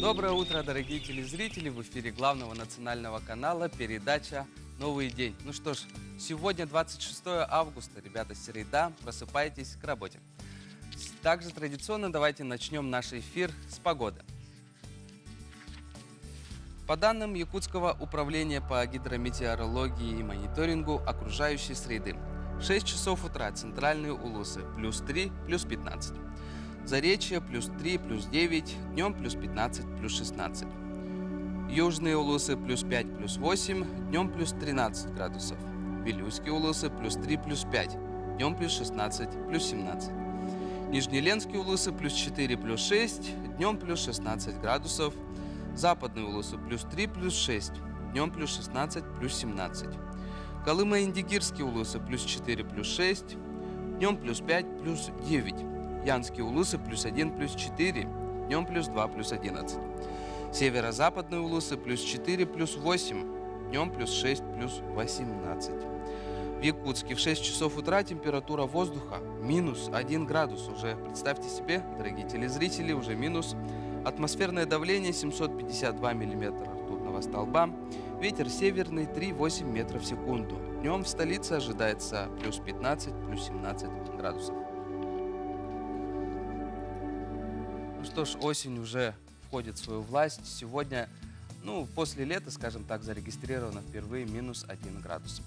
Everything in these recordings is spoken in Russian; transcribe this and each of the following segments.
Доброе утро, дорогие телезрители! В эфире главного национального канала передача «Новый день». Ну что ж, сегодня 26 августа, ребята, среда, просыпайтесь к работе. Также традиционно давайте начнем наш эфир с погоды. По данным Якутского управления по гидрометеорологии и мониторингу окружающей среды, в 6 часов утра центральные улусы плюс 3, плюс 15. Заречье плюс 3, плюс 9, днем плюс 15, плюс 16. Южные улусы плюс 5, плюс 8, днем плюс 13 градусов. Вилюйские улусы плюс 3, плюс 5, днем плюс 16, плюс 17. Нижнеленские улусы плюс 4, плюс 6, днем плюс 16 градусов. Западные улусы плюс 3, плюс 6, днем плюс 16, плюс 17. Колымо-Индигирские улусы плюс 4, плюс 6, днем плюс 5, плюс 9. Янские улусы плюс 1, плюс 4, днем плюс 2, плюс 11. Северо-западные улусы плюс 4, плюс 8, днем плюс 6, плюс 18. В Якутске в 6 часов утра температура воздуха минус 1 градус. Уже представьте себе, дорогие телезрители, уже минус. Атмосферное давление 752 миллиметра ртутного столба. Ветер северный 3,8 метров в секунду. Днем в столице ожидается плюс 15, плюс 17 градусов. Ну что ж, осень уже входит в свою власть. Сегодня, после лета, скажем так, зарегистрировано впервые минус 1 градус.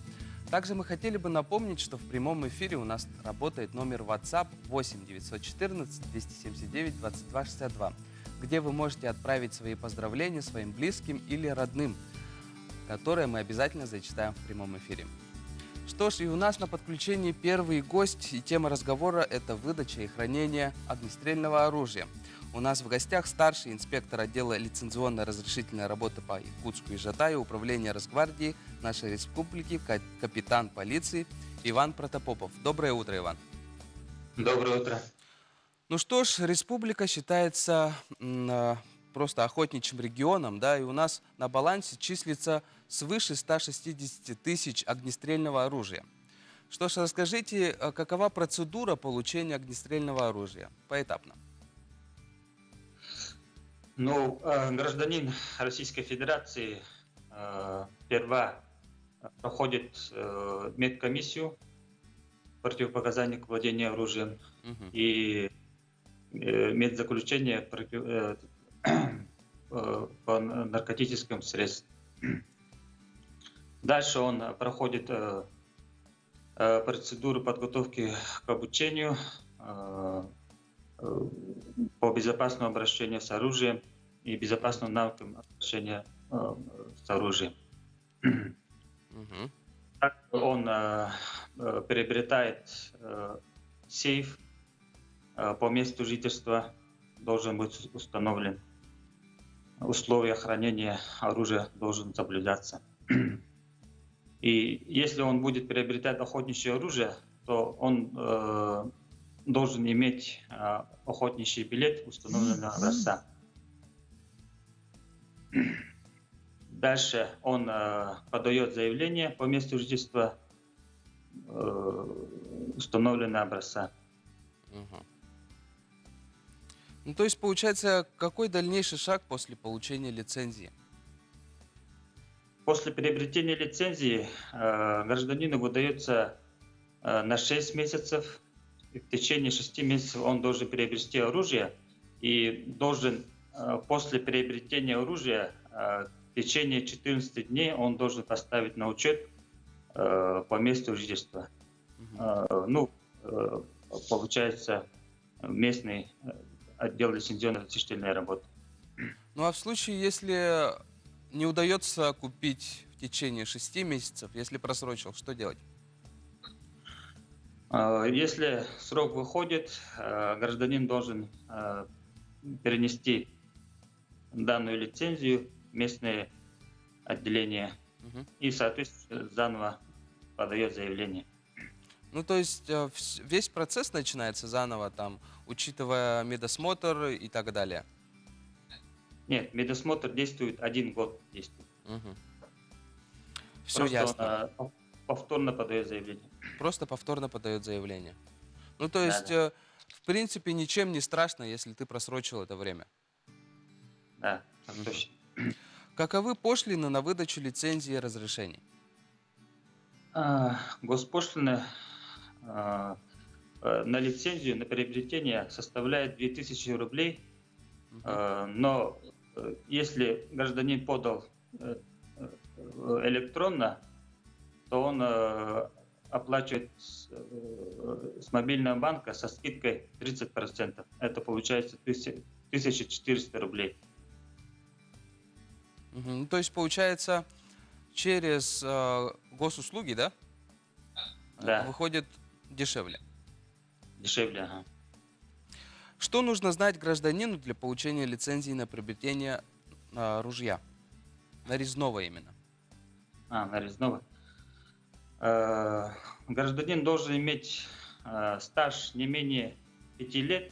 Также мы хотели бы напомнить, что в прямом эфире у нас работает номер WhatsApp 8 914 279 22 62, где вы можете отправить свои поздравления своим близким или родным, которые мы обязательно зачитаем в прямом эфире. Что ж, и у нас на подключении первый гость, и тема разговора – это выдача и хранение огнестрельного оружия. У нас в гостях старший инспектор отдела лицензионно-разрешительной работы по Якутску и Жатаю Управления Росгвардии нашей республики, капитан полиции Иван Протопопов. Доброе утро, Иван. Доброе утро. Ну что ж, республика считается просто охотничьим регионом, да, и у нас на балансе числится свыше 160 тысяч огнестрельного оружия. Что ж, расскажите, какова процедура получения огнестрельного оружия поэтапно? Гражданин Российской Федерации сперва проходит медкомиссию противопоказаний к владению оружием и медзаключение по наркотическим средствам. Дальше он проходит процедуру подготовки к обучению по безопасному обращению с оружием и безопасным навыкам обращения с оружием. Так он приобретает сейф, по месту жительства должен быть установлен, условия хранения оружия должен соблюдаться. И если он будет приобретать охотничье оружие, то он должен иметь охотничий билет установленного образца. Дальше он подает заявление по месту жительства установленного образца. Ну, то есть, получается, какой дальнейший шаг после получения лицензии? После приобретения лицензии гражданину выдается на 6 месяцев. И в течение 6 месяцев он должен приобрести оружие и должен после приобретения оружия в течение 14 дней он должен поставить на учет по месту жительства. Получается, местный отдел лицензионно-разрешительной работы. Ну а в случае, если не удается купить в течение 6 месяцев, если просрочил, что делать? Если срок выходит, гражданин должен перенести данную лицензию в местное отделение и, соответственно, заново подает заявление. Ну, то есть весь процесс начинается заново, там, учитывая медосмотр и так далее? Нет, медосмотр действует 1 год. Все ясно. Он повторно подает заявление. Просто повторно подает заявление. Ну, то есть, в принципе, ничем не страшно, если ты просрочил это время. Да. так Мгм. точно. Каковы пошлины на выдачу лицензий и разрешений? Госпошлина а, на лицензию, на приобретение составляет 2000 рублей, Мгм. но если гражданин подал электронно, то он оплачивает с мобильного банка со скидкой 30%. Это получается 1400 рублей. Мгм. Ну, то есть, получается, через госуслуги, да, Да, выходит дешевле. дешевле. Ага. Что нужно знать гражданину для получения лицензии на приобретение ружья? Нарезного именно. Нарезного. Э, Гражданин должен иметь стаж не менее 5 лет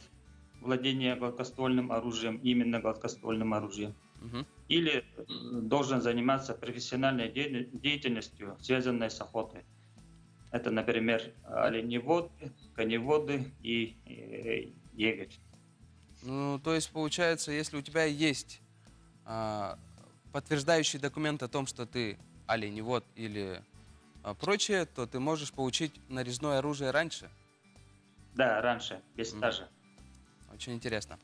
владения гладкоствольным оружием, именно гладкоствольным оружием. Мгм. Или должен заниматься профессиональной деятельностью, связанной с охотой. Это, например, оленеводы, коневоды и егерь. Ну, то есть, получается, если у тебя есть а, подтверждающий документ о том, что ты оленевод или прочее, то ты можешь получить нарезное оружие раньше. Да, раньше, без Мгм. стажа. Очень интересно.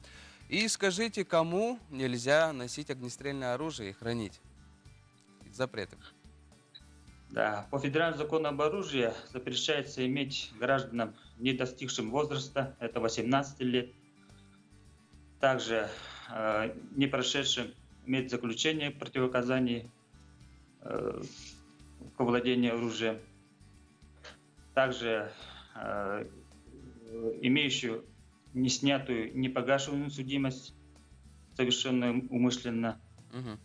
И скажите, кому нельзя носить огнестрельное оружие и хранить? Запреты. Да, по федеральному закону об оружии запрещается иметь гражданам, не достигшим возраста, это 18 лет, также не прошедшим медзаключение в противоказании э, к владению оружием, также имеющую не снятую, не погашенную судимость, совершенную умышленно, Мгм.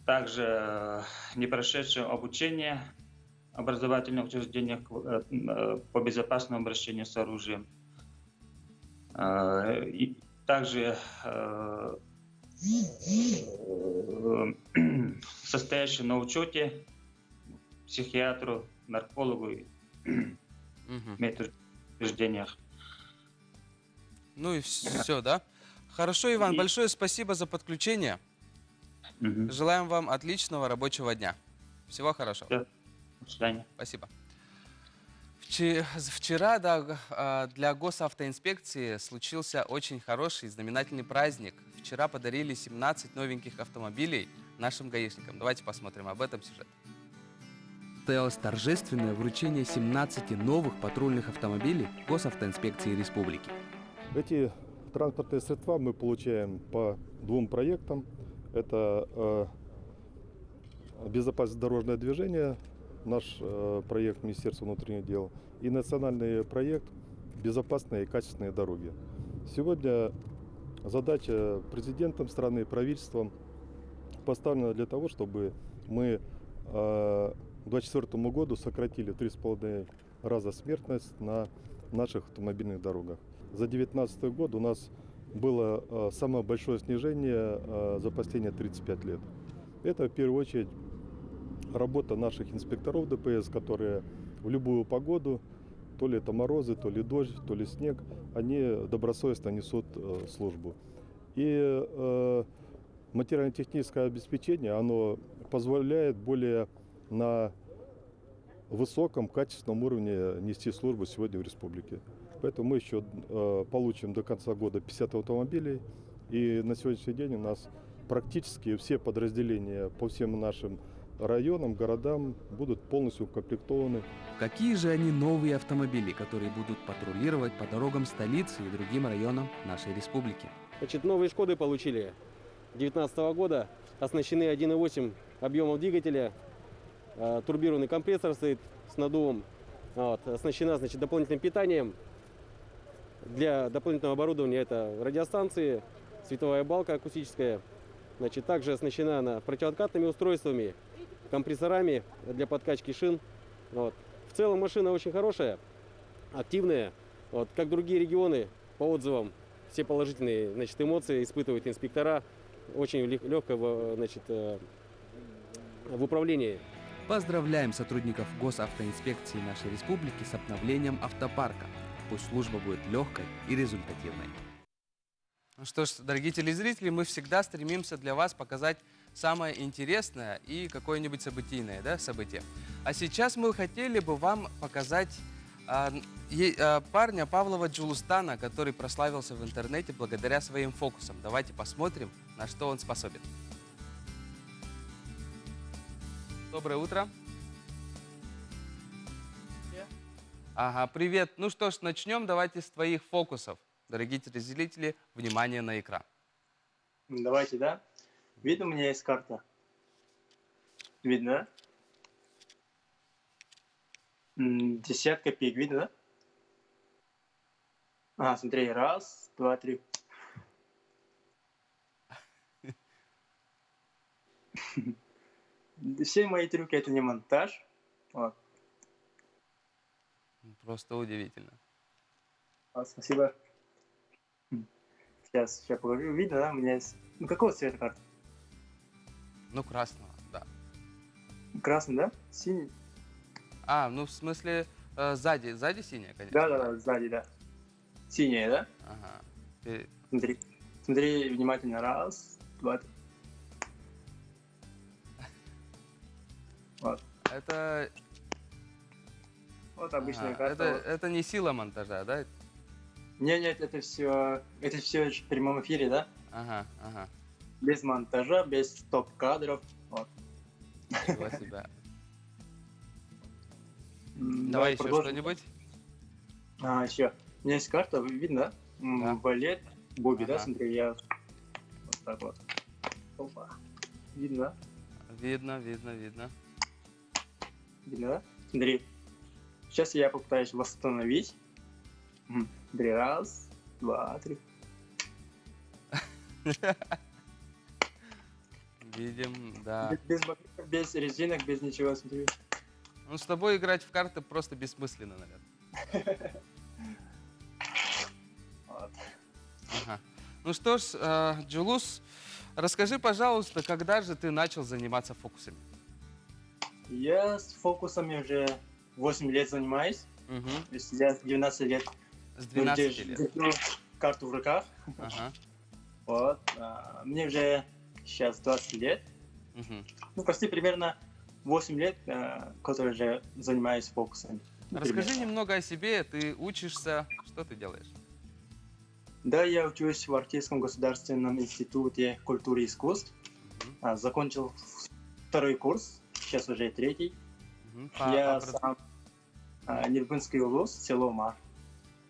также не прошедшую обучение в образовательных учреждениях по безопасному обращению с оружием, и также состоящий на учете психиатру, наркологу и Мгм. медучреждениях. Ну и все, да? Хорошо, Иван, И- большое спасибо за подключение. Мгм. Желаем вам отличного рабочего дня. Всего хорошего. Всё. До свидания. Спасибо. Вчера, да, для госавтоинспекции случился очень хороший знаменательный праздник. Вчера подарили 17 новеньких автомобилей нашим гаишникам. Давайте посмотрим об этом сюжет. Состоялось торжественное вручение 17 новых патрульных автомобилей госавтоинспекции республики. Эти транспортные средства мы получаем по двум проектам. Это безопасность дорожного движения, наш проект Министерства внутренних дел, и национальный проект «Безопасные и качественные дороги». Сегодня задача президентом страны, правительством поставлена для того, чтобы мы к 2024 году сократили в 3,5 раза смертность на наших автомобильных дорогах. За 2019 год у нас было самое большое снижение за последние 35 лет. Это в первую очередь работа наших инспекторов ДПС, которые в любую погоду, то ли это морозы, то ли дождь, то ли снег, они добросовестно несут службу. И материально-техническое обеспечение, оно позволяет более на высоком качественном уровне нести службу сегодня в республике. Поэтому мы еще получим до конца года 50 автомобилей. И на сегодняшний день у нас практически все подразделения по всем нашим районам, городам будут полностью укомплектованы. Какие же они новые автомобили, которые будут патрулировать по дорогам столицы и другим районам нашей республики? Значит, новые «Шкоды» получили 2019 года, оснащены 1,8 объемом двигателя, турбированный компрессор стоит с наддувом, оснащена, значит, дополнительным питанием. Для дополнительного оборудования это радиостанции, световая балка акустическая, значит, также оснащена она противооткатными устройствами, компрессорами для подкачки шин. Вот. В целом машина очень хорошая, активная, вот, как другие регионы, по отзывам, все положительные, значит, эмоции испытывают инспектора, очень легко, значит, в управлении. Поздравляем сотрудников госавтоинспекции нашей республики с обновлением автопарка. Пусть служба будет легкой и результативной. Ну что ж, дорогие телезрители, мы всегда стремимся для вас показать самое интересное и какое-нибудь событийное, да, событие. А сейчас мы хотели бы вам показать парня Павлова Джулустана, который прославился в интернете благодаря своим фокусам. Давайте посмотрим, на что он способен. Доброе утро. Ага, привет. Ну что ж, начнем давайте с твоих фокусов. Дорогие телезрители, внимание на экран. Давайте, да? Видно, у меня есть карта? Видно, да? 50 копеек, видно, да? Смотри, раз, два, три. Все мои трюки это не монтаж. Вот. Просто удивительно. Спасибо. Сейчас покажу. Видно, да? У меня есть... Ну, какого цвета карта? Ну, красного, да. Красный, да? Синий? Ну в смысле, сзади синяя, конечно. Да, сзади, да. Синяя, да? Ага. Смотри внимательно. Раз, два, три. Вот. Это... Вот обычная Ага, карта. это не сила монтажа, да? Нет, это все в прямом эфире, да? Ага. Без монтажа, без стоп-кадров. Вот. Ничего себя. Давай Давай еще продолжим. что-нибудь. Еще. У меня есть карта, видно, да? Да. Балет, Буби, да? Ага. Смотри, я вот так вот. Опа. Видно, да? Видно. Видно, да? Смотри. Сейчас я попытаюсь восстановить. Смотри, раз, два, три. Видим, да. Без магнитов, без резинок, без ничего, смотри. Ну, с тобой играть в карты просто бессмысленно, наверное. Вот. Ага. Ну что ж, Джулус, расскажи, пожалуйста, когда же ты начал заниматься фокусами? Я с фокусами уже 8 лет занимаюсь. Угу. То есть я с 12 лет С 12 лет. держу карту в руках. Ага. Вот. Мне уже сейчас 20 лет. Угу. Ну, почти примерно 8 лет, который уже занимаюсь фокусами. Ну, Расскажи примерно. немного о себе. Ты учишься, что ты делаешь? Да, я учусь в Арктическом государственном институте культуры и искусств. Мгм. Закончил второй курс, сейчас уже третий. Мгм. Я сам Нирбинский улус, село Мар.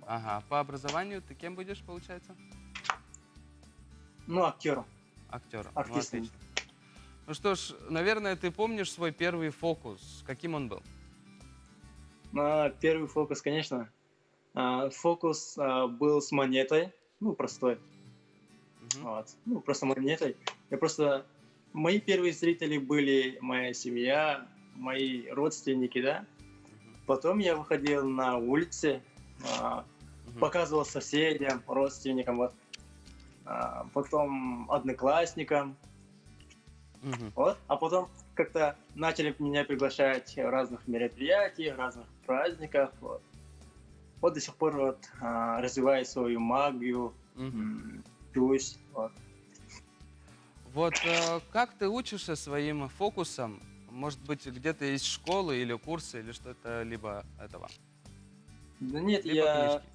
Ага. По образованию ты кем будешь, получается? Ну, актером. Актером. Артистом. Отлично. Ну что ж, наверное, ты помнишь свой первый фокус. Каким он был? Первый фокус, конечно. Фокус был с монетой, ну, простой. Мгм. Вот. Ну, просто монетой. Мои первые зрители были моя семья, мои родственники, да. Мгм. Потом я выходил на улице, Мгм. показывал соседям, родственникам, вот. Потом одноклассникам, Мгм. вот. А потом как-то начали меня приглашать в разных мероприятиях, разных праздниках, вот. Вот до сих пор вот развиваю свою магию, Мгм. учусь, вот. Вот как ты учишься своим фокусом? Может быть, где-то есть школы или курсы, или что-то либо этого? Да нет, Либо я книжки.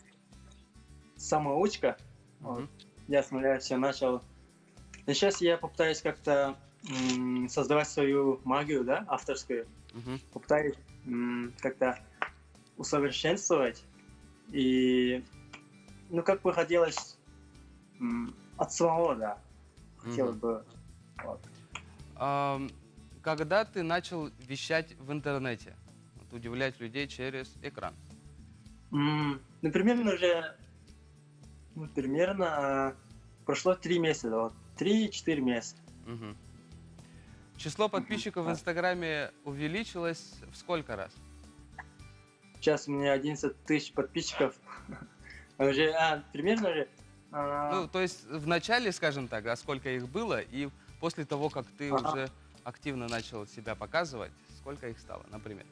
самоучка. Мгм. Вот. Я с нуля все начал. И сейчас я попытаюсь как-то создавать свою магию, да, авторскую. Мгм. Попытаюсь как-то усовершенствовать. И, ну, как бы хотелось от самого, да. Хотелось Мгм. бы. Вот. Когда ты начал вещать в интернете? Вот удивлять людей через экран. Ну, примерно прошло 3 месяца, вот. 3-4 месяца. Мгм. Число подписчиков в Да. Инстаграме увеличилось в сколько раз? Сейчас у меня 11 тысяч подписчиков. Уже, примерно уже. Ну, то есть в начале, скажем так, а сколько их было, и после того, как ты Ага. уже активно начал себя показывать, сколько их стало, например?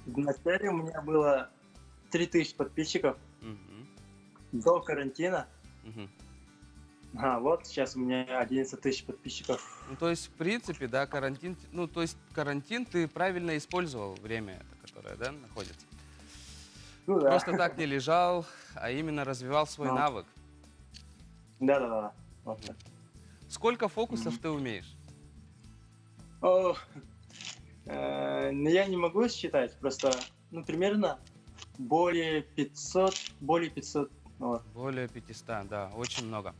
Вначале у меня было 3000 подписчиков Мгм. до карантина. Мгм. Вот сейчас у меня 11 тысяч подписчиков. Ну, то есть, в принципе, да, карантин, ну, то есть, карантин ты правильно использовал время, это, которое, да, находится. Ну да. Просто так не лежал, а именно развивал свой Ну. навык. Да. Вот так. Сколько фокусов Мгм. ты умеешь? О, ну, я не могу считать, просто, ну, примерно более 500, более 500. Вот. Более 500, да, очень много.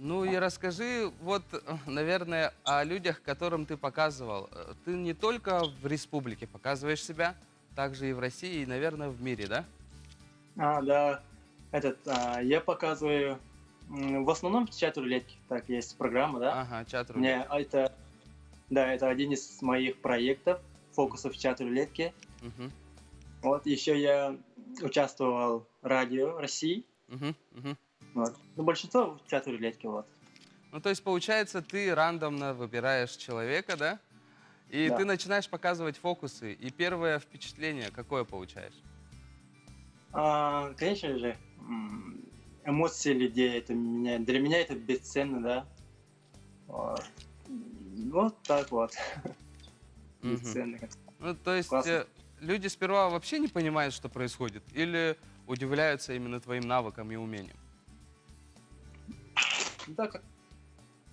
Ну и расскажи, вот, наверное, о людях, которым ты показывал. Ты не только в республике показываешь себя, также и в России, и, наверное, в мире, да? Да, я показываю в основном в чат рулетки. Так, есть программа, да? Ага, чат Мне это, да, это один из моих проектов, фокусов в чат рулетки. Мгм, Вот, еще я участвовал в радио России. мгм, мгм. Вот. Ну, большинство в чат рулетки, вот. Ну, то есть, получается, ты рандомно выбираешь человека, да? И Да. ты начинаешь показывать фокусы. И первое впечатление какое получаешь? Конечно же, эмоции людей, для меня это бесценно, да. Вот, вот так вот. Мгм. Бесценно. Ну, то есть, Классно. люди сперва вообще не понимают, что происходит? Или удивляются именно твоим навыкам и умениям? Да, как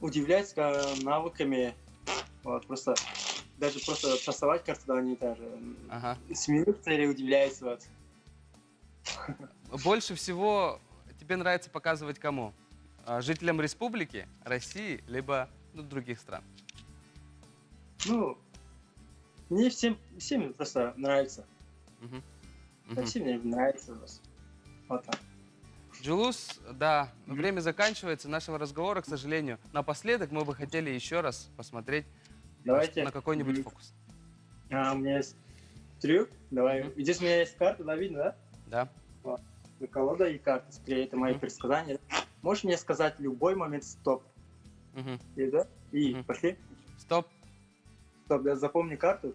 удивляется навыками. Вот, просто даже просто тасовать карту, да, они даже Ага. смеются или удивляются. Вот. Больше всего тебе нравится показывать кому? Жителям республики, России, либо других стран? Ну, мне всем просто нравится. Мгм. Да, Мгм. всем мне нравится. Вот так. Джулус, да, Мгм. время заканчивается нашего разговора, к сожалению. Напоследок мы бы хотели еще раз посмотреть Давайте. на какой-нибудь Мгм. фокус. У меня есть трюк. Давай. Мгм. Здесь у меня есть карта, да, видно, да? Да. Колода и карта. Скорее, это мои Мгм. предсказания. Можешь мне сказать любой момент стоп? Мгм. И, да? И Мгм. пошли. Стоп. Стоп, да, запомни карту.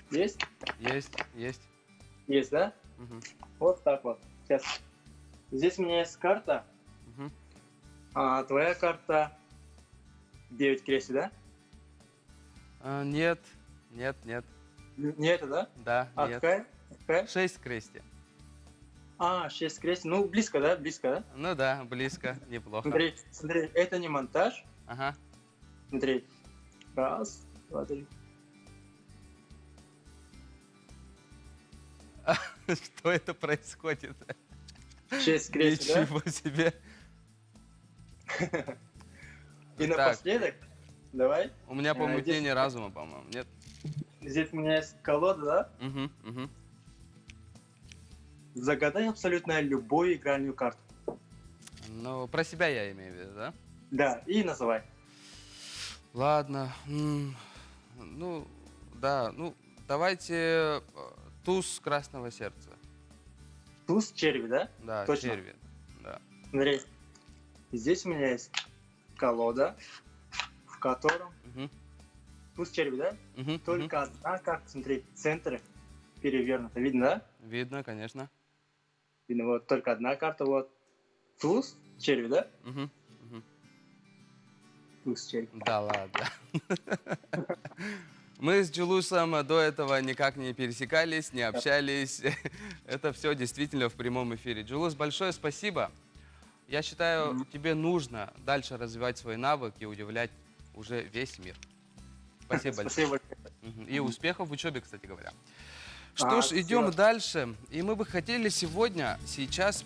Есть? Есть, есть. Есть, да? Мгм. Вот так вот. Сейчас. Здесь у меня есть карта. Мгм. Твоя карта 9 кресел, да? Нет, нет, нет. Не это, да? Да, А нет. какая? Какая? 6 крести. 6 кресел. Ну, близко, да? Близко, да? Ну да, близко, неплохо. Смотри, это не монтаж. Ага. Смотри. Раз, два, три. Что это происходит? 6 кресел, да? Ничего себе. И Так. напоследок, давай. У меня здесь- помутнение разума, по-моему. Нет? Здесь у меня есть колода, да? Угу, угу. Загадай абсолютно любую игральную карту. Ну, про себя я имею в виду, да? Да, и называй. Ладно. Ну, да, ну, давайте туз красного сердца. Туз черви, да? Да, Точно. черви. Да. Смотри, здесь у меня есть колода, в котором Угу, туз черви, да? угу, Только одна карта, смотри, в центре перевернута. Видно, да? Видно, конечно. Видно, вот только одна карта, вот. Туз черви, да? Угу, угу. Туз черви. Да ладно. Мы с Джулусом до этого никак не пересекались, не общались. Это все действительно в прямом эфире. Джулус, большое спасибо. Я считаю, тебе нужно дальше развивать свой навык и удивлять уже весь мир. Спасибо большое. Спасибо. Мгм. И успехов в учебе, кстати говоря. Что ж, Спасибо. идем дальше. И мы бы хотели сейчас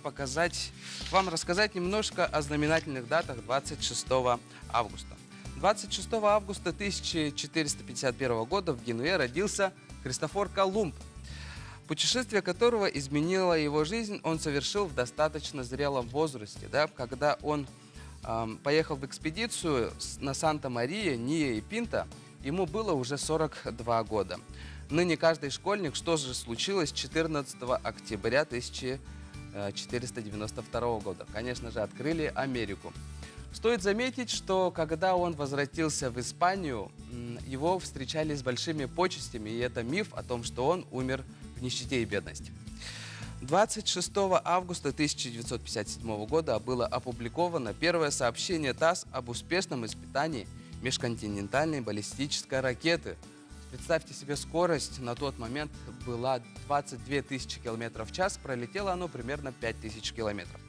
вам рассказать немножко о знаменательных датах 26 августа. 26 августа 1451 года в Генуе родился Христофор Колумб. Путешествие которого изменило его жизнь, он совершил в достаточно зрелом возрасте, да, когда он поехал в экспедицию на Санта-Мария, Ния и Пинта, ему было уже 42 года. Ныне каждый школьник, что же случилось 14 октября 1492 года. Конечно же, открыли Америку. Стоит заметить, что когда он возвратился в Испанию, его встречали с большими почестями, и это миф о том, что он умер в нищете и бедности. 26 августа 1957 года было опубликовано первое сообщение ТАСС об успешном испытании межконтинентальной баллистической ракеты. Представьте себе, скорость на тот момент была 22 тысячи километров в час, пролетело оно примерно 5000 километров.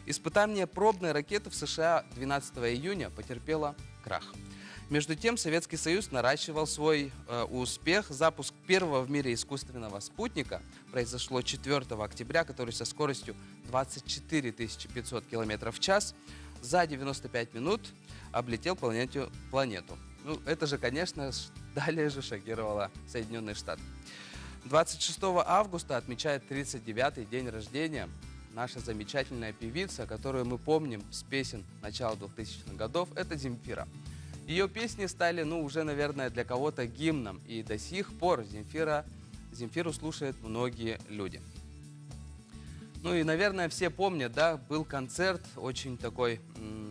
Испытание пробной ракеты в США 12 июня потерпело крах. Между тем, Советский Союз наращивал свой успех. Запуск первого в мире искусственного спутника произошло 4 октября, который со скоростью 24 500 км в час за 95 минут облетел планету. Ну, это же, конечно, далее же шокировало Соединенные Штаты. 26 августа отмечает 39-й день рождения наша замечательная певица, которую мы помним с песен начала 2000-х годов, это Земфира. Ее песни стали, уже, наверное, для кого-то гимном, и до сих пор Земфиру слушают многие люди. Ну и, наверное, все помнят, да, был концерт очень такой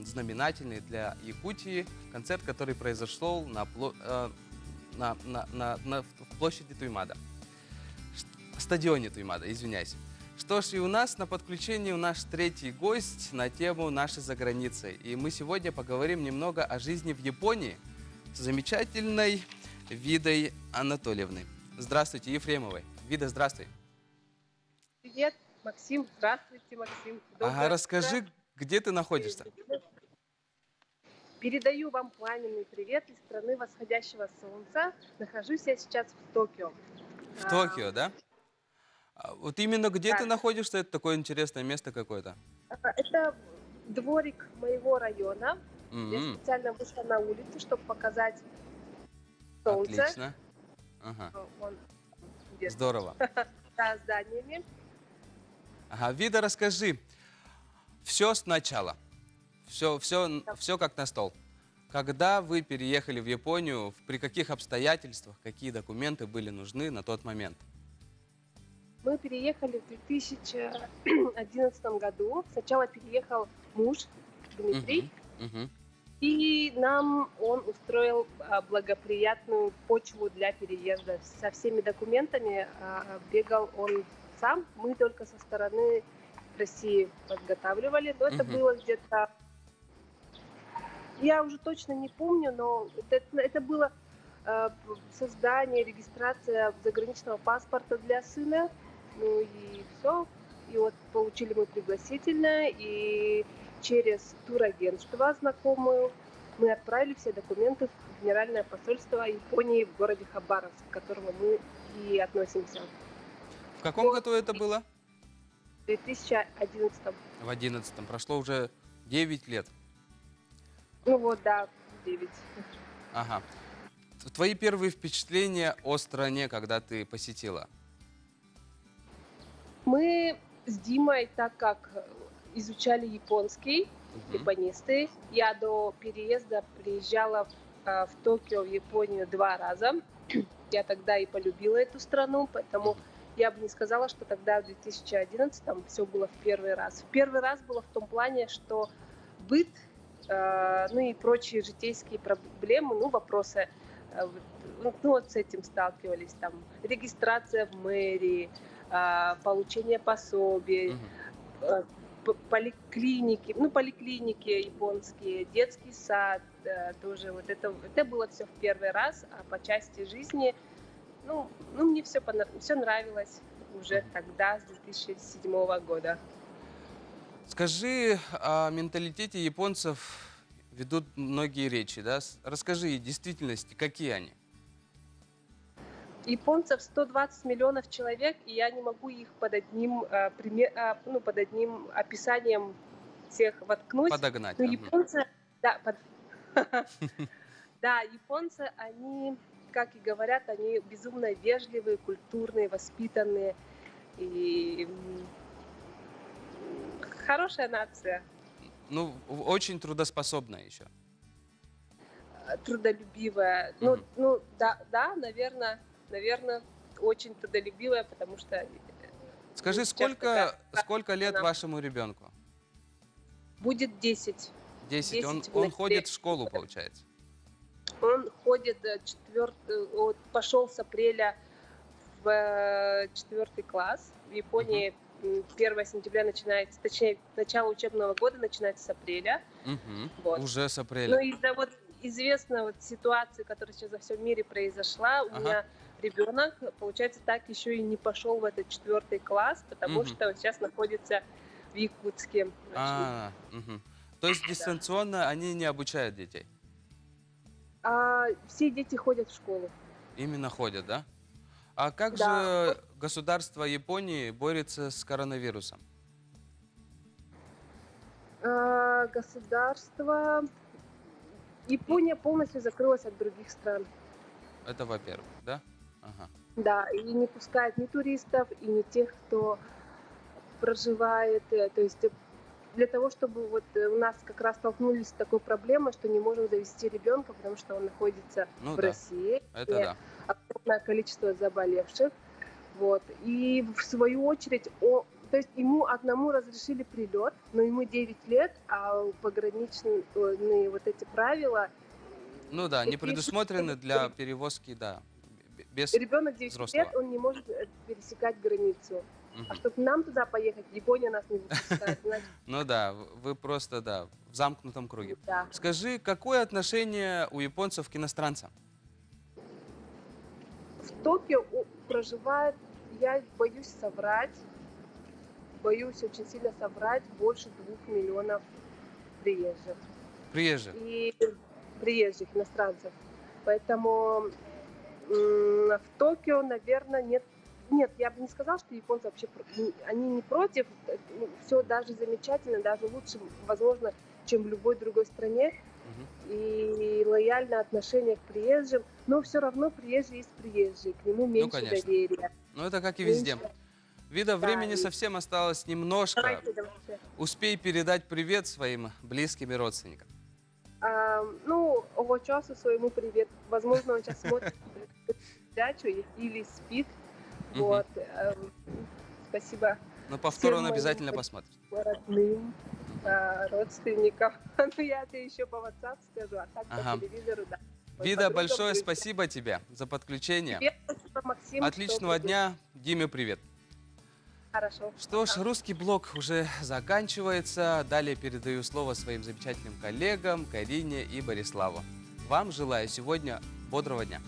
знаменательный для Якутии, концерт, который произошел на площади Туймада, стадионе Туймада, извиняюсь. Что ж, и у нас на подключении наш третий гость на тему «Наши за границей». И мы сегодня поговорим немного о жизни в Японии с замечательной Видой Анатольевной. Здравствуйте, Ефремовой. Вида, здравствуй. Привет, Максим. Здравствуйте, Максим. Ага, расскажи, где ты находишься? Передаю вам пламенный привет из страны восходящего солнца. Нахожусь я сейчас в Токио. В Токио, да? Вот именно где Да. ты находишься? Это такое интересное место какое-то. Это дворик моего района. Я М, специально вышла на улицу, чтобы показать солнце. Отлично. Ага, Вон, где здорово. за зданиями. Ага, Вида, расскажи. Все сначала. Все как на стол. Когда вы переехали в Японию, при каких обстоятельствах, какие документы были нужны на тот момент? Мы переехали в 2011 году. Сначала переехал муж Дмитрий. Мгм. И нам он устроил благоприятную почву для переезда. Со всеми документами бегал он сам. Мы только со стороны России подготавливали. Но это Мгм. было где-то... Я уже точно не помню, но это было создание, регистрация заграничного паспорта для сына. Ну и все. И вот получили мы пригласительное. И через турагентство знакомую мы отправили все документы в Генеральное посольство Японии в городе Хабаровск, к которому мы и относимся. В каком году это было? В 2011. В 11-м. Прошло уже 9 лет. Ну вот, да, 9. Ага. Твои первые впечатления о стране, когда ты посетила? Мы с Димой, так как изучали японский, Мгм. японисты, я до переезда приезжала в Токио, в Японию 2 раза. Я тогда и полюбила эту страну, поэтому я бы не сказала, что тогда в 2011 все было в первый раз. В первый раз было в том плане, что быт, ну и прочие житейские проблемы, вопросы, вот с этим сталкивались, там, регистрация в мэрии, получение пособий, Мгм. поликлиники, поликлиники японские, детский сад, тоже вот это было все в первый раз, а по части жизни, мне все нравилось уже тогда, с 2007 года. Скажи, о менталитете японцев ведут многие речи, да? Расскажи, в действительности, какие они? Японцев 120 миллионов человек, и я не могу их под одним описанием всех воткнуть. Подогнать. Но Ага. японцы, да, да, японцы, они, как и говорят, они безумно вежливые, культурные, воспитанные и хорошая нация, Очень трудоспособная еще. трудолюбивая. Мгм. Да, наверное, очень трудолюбивая, потому что Скажи, сейчас сколько лет она- вашему ребенку? будет 10. 10. Он 10 в ноябре. ходит в школу, получается. Он ходит пошел с апреля в 4 класс. В Японии 1 сентября начинается, точнее, начало учебного года начинается с апреля. Мгм. Вот. Уже с Ну, апреля. из-за вот известной вот ситуации, которая сейчас во всем мире произошла, у Ага. меня ребенок, получается, так еще и не пошел в этот 4 класс, потому Мгм. что он сейчас находится в Якутске. Мгм. То есть дистанционно они не обучают детей? Все дети ходят в школу. Именно ходят, да? А как Да. же государство Японии борется с коронавирусом? Государство... Япония полностью закрылась от других стран. Это во-первых, да? Ага. Да, и не пускает ни туристов, и не тех, кто проживает. То есть для того, чтобы вот у нас как раз столкнулись с такой проблемой, что не можем завести ребенка, потому что он находится Ну в да, России. это И да. огромное количество заболевших. Вот. И в свою очередь, то есть ему одному разрешили прилет, но ему 9 лет, а пограничные вот эти правила. Ну да, не Если предусмотрены для перевозки, да, без ребенок 9 взрослого. лет, он не может пересекать границу. А Мгм. чтобы нам туда поехать, Япония нас не выпускает. Значит, Ну да, вы просто, да, в замкнутом круге. да. Скажи, какое отношение у японцев к иностранцам? В Токио проживает, я боюсь соврать, боюсь очень сильно соврать, больше 2 миллионов приезжих. Приезжих? И приезжих иностранцев. Поэтому в Токио, наверное, нет. Нет, я бы не сказала, что японцы вообще они не против. Все даже замечательно, даже лучше, возможно, чем в любой другой стране. Мгм. И лояльное отношение к приезжим. Но все равно приезжий есть приезжий, к нему меньше конечно. доверия. Ну это как и везде. Меньше. Вида Да, времени и- совсем осталось немножко. Давайте. Успей передать привет своим близким и родственникам. Ну, Овочасу своему привет. Возможно, он сейчас смотрит передачу или спит. Мгм. Вот. Спасибо Но повтор он моим обязательно близким. посмотрит. родным, родственникам. Ну, я это еще по WhatsApp скажу, а так Ага. по телевизору, да. Вот Вида, подругам, большое друзьям. спасибо тебе за подключение. Тебе спасибо, Максим, что Отличного пришел. дня. Диме привет. Хорошо. Что ж, русский блок уже заканчивается. Далее передаю слово своим замечательным коллегам Карине и Бориславу. Вам желаю сегодня бодрого дня.